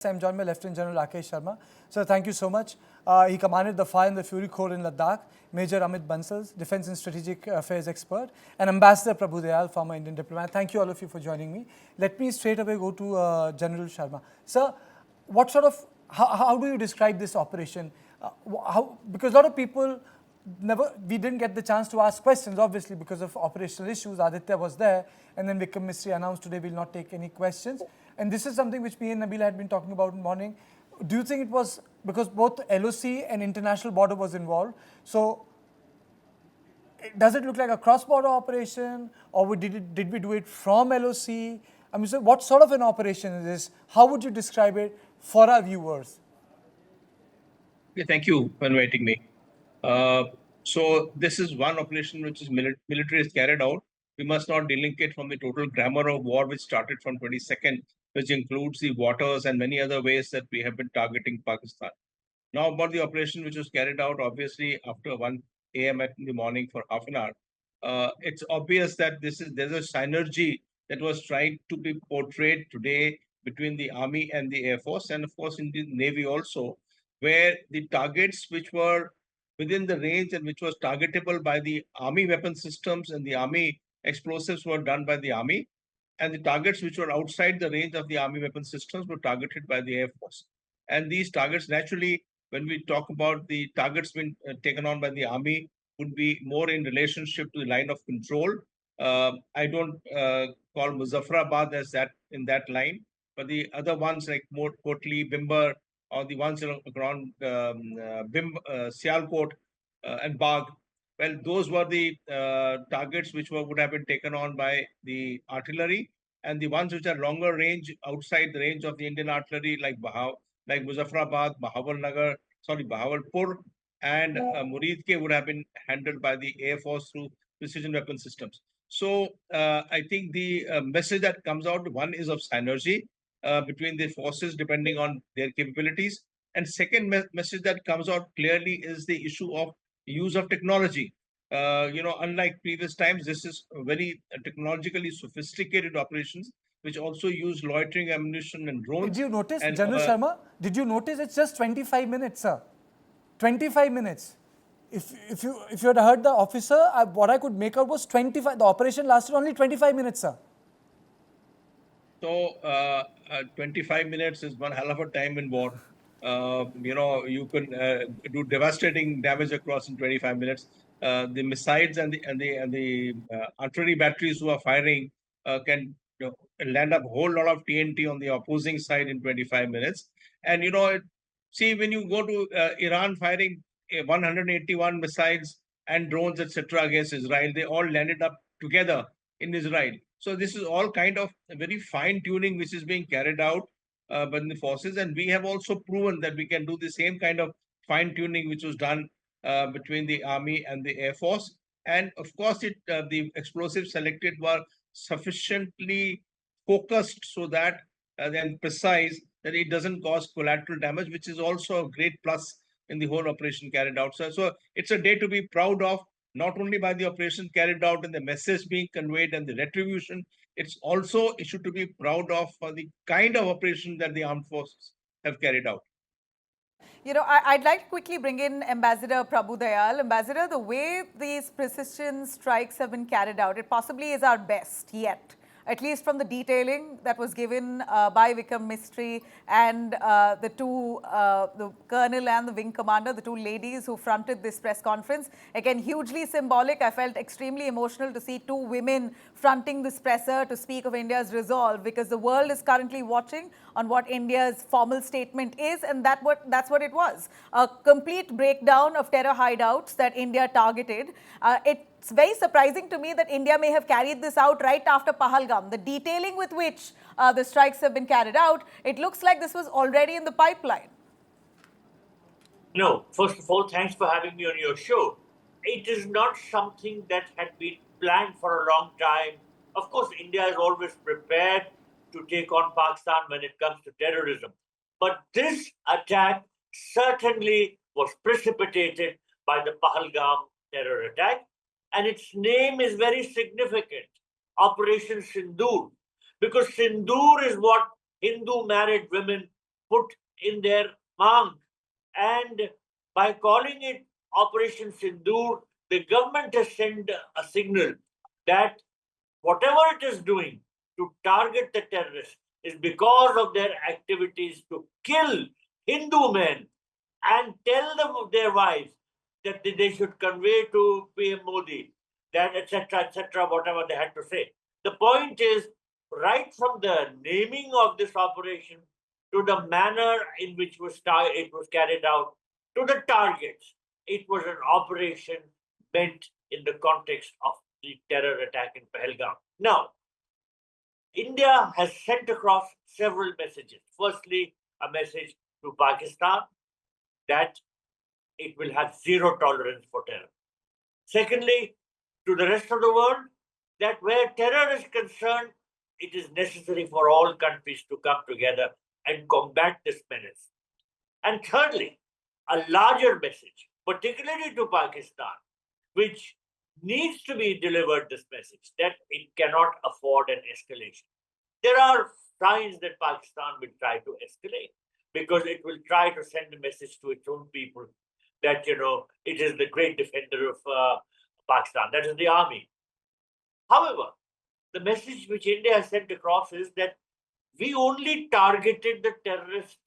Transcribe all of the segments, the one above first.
I'm joined by Lieutenant General Rakesh Sharma. Sir, thank you so much. He commanded the Fire and the Fury Corps in Ladakh. Major Amit Bansal, Defense and Strategic Affairs expert, and Ambassador Prabhu Dayal, former Indian diplomat. Thank you all of you for joining me. Let me straight away go to General Sharma. Sir, what sort of, how do you describe this operation? Because a lot of people we didn't get the chance to ask questions, obviously, because of operational issues. Aditya was there, and then Vikram Mistry announced today we'll not take any questions. And this is something which me and Nabila had been talking about in the morning. Do you think it was because both LOC and international border was involved? So does it look like a cross-border operation, or did we do it from LOC? I mean, so what sort of an operation is this? How would you describe it for our viewers? Okay, thank you for inviting me. So this is one operation which is military is carried out. We must not delink it from the total grammar of war which started from 22nd, which includes the waters and many other ways that we have been targeting Pakistan. Now about the operation which was carried out, obviously after 1 a.m. in the morning for half an hour, it's obvious that there's a synergy that was trying to be portrayed today between the Army and the Air Force, and of course in the Navy also, where the targets which were within the range and which was targetable by the Army weapon systems and the Army explosives were done by the Army, and the targets which were outside the range of the Army weapon systems were targeted by the Air Force. And these targets, naturally, when we talk about the targets being taken on by the Army, would be more in relationship to the line of control. I don't call Muzaffarabad as that in that line, but the other ones like Kotli, Bimber, or the ones around Sialkot and Bagh. Well, those were the targets which would have been taken on by the artillery, and the ones which are longer range outside the range of the Indian artillery, like Muzaffarabad, Bahawalpur, and Muridke would have been handled by the Air Force through precision weapon systems. So I think the message that comes out, one is of synergy between the forces depending on their capabilities. And second message that comes out clearly is the issue of use of technology. Unlike previous times, this is very technologically sophisticated operations, which also use loitering ammunition and drones. Did you notice, and, General Sharma? Did you notice it's just 25 minutes, sir? 25 minutes. If you had heard the officer, what I could make out was 25. The operation lasted only 25 minutes, sir. So 25 minutes is one hell of a time in war. You can do devastating damage across in 25 minutes. The missiles and the artillery batteries who are firing can land up a whole lot of TNT on the opposing side in 25 minutes. And see, when you go to Iran firing 181 missiles and drones, etc., against Israel, they all landed up together in Israel. So this is all kind of a very fine tuning which is being carried out by the forces, and we have also proven that we can do the same kind of fine tuning which was done between the Army and the Air Force. And of course, the explosives selected were sufficiently focused so that and precise that it doesn't cause collateral damage, which is also a great plus in the whole operation carried out. So it's a day to be proud of, not only by the operation carried out and the message being conveyed and the retribution, it's also issue to be proud of for the kind of operation that the armed forces have carried out. I'd like to quickly bring in Ambassador Prabhu Dayal. Ambassador, the way these precision strikes have been carried out, it possibly is our best yet, at least from the detailing that was given by Vikram Mistry and the colonel and the wing commander, the two ladies who fronted this press conference. Again, hugely symbolic. I felt extremely emotional to see two women fronting this presser to speak of India's resolve, because the world is currently watching on what India's formal statement is, and that's what it was. A complete breakdown of terror hideouts that India targeted. It's very surprising to me that India may have carried this out right after Pahalgam. The detailing with which the strikes have been carried out, it looks like this was already in the pipeline. No, first of all, thanks for having me on your show. It is not something that had been planned for a long time. Of course, India is always prepared to take on Pakistan when it comes to terrorism. But this attack certainly was precipitated by the Pahalgam terror attack. And its name is very significant, Operation Sindoor, because Sindoor is what Hindu married women put in their mang. And by calling it Operation Sindoor, the government has sent a signal that whatever it is doing to target the terrorists is because of their activities to kill Hindu men and tell them their wives that they should convey to PM Modi that etc., whatever they had to say. The point is, right from the naming of this operation to the manner in which it was carried out, to the targets, it was an operation meant in the context of the terror attack in Pahalgam. Now, India has sent across several messages. Firstly, a message to Pakistan that it will have zero tolerance for terror. Secondly, to the rest of the world, that where terror is concerned, it is necessary for all countries to come together and combat this menace. And thirdly, a larger message, particularly to Pakistan, which needs to be delivered this message that it cannot afford an escalation. There are signs that Pakistan will try to escalate because it will try to send a message to its own people that, it is the great defender of Pakistan, that is the army. However, the message which India has sent across is that we only targeted the terrorist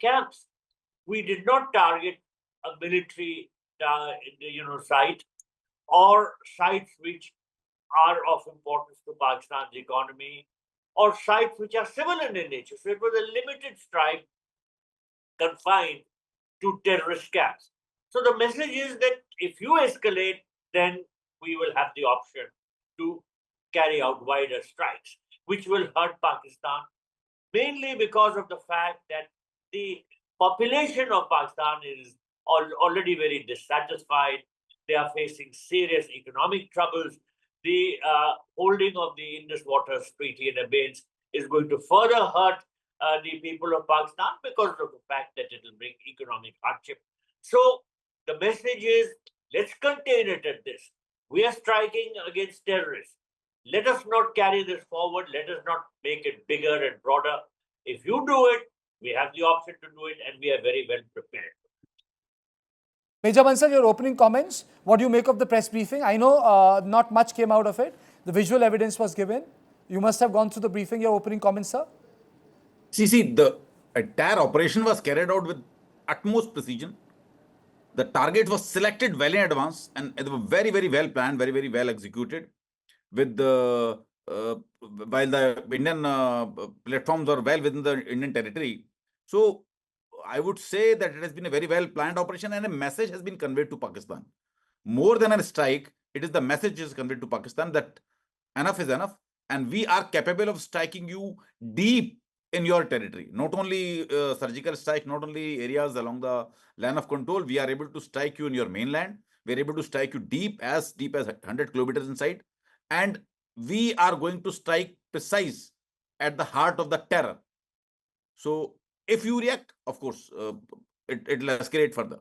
camps. We did not target a military, site or sites which are of importance to Pakistan's economy or sites which are civilian in nature. So it was a limited strike confined to terrorist camps. So the message is that if you escalate, then we will have the option to carry out wider strikes, which will hurt Pakistan, mainly because of the fact that the population of Pakistan is already very dissatisfied. They are facing serious economic troubles. The holding of the Indus Waters Treaty in abeyance is going to further hurt the people of Pakistan because of the fact that it will bring economic hardship. So the message is, let's contain it at this. We are striking against terrorists. Let us not carry this forward. Let us not make it bigger and broader. If you do it, we have the option to do it, and we are very well prepared. Major Bansal, your opening comments. What do you make of the press briefing? I know not much came out of it. The visual evidence was given. You must have gone through the briefing. Your opening comments, sir? See, the entire operation was carried out with utmost precision. The target was selected well in advance, and it was very, very well planned, very, very well executed. With the while the Indian platforms are well within the Indian territory, so I would say that it has been a very well planned operation, and a message has been conveyed to Pakistan. More than a strike, it is the message is conveyed to Pakistan that enough is enough, and we are capable of striking you deep in your territory. Not only surgical strike, not only areas along the line of control, we are able to strike you in your mainland. We are able to strike you deep as 100 kilometers inside. And we are going to strike precise at the heart of the terror. So if you react, of course, it will escalate further.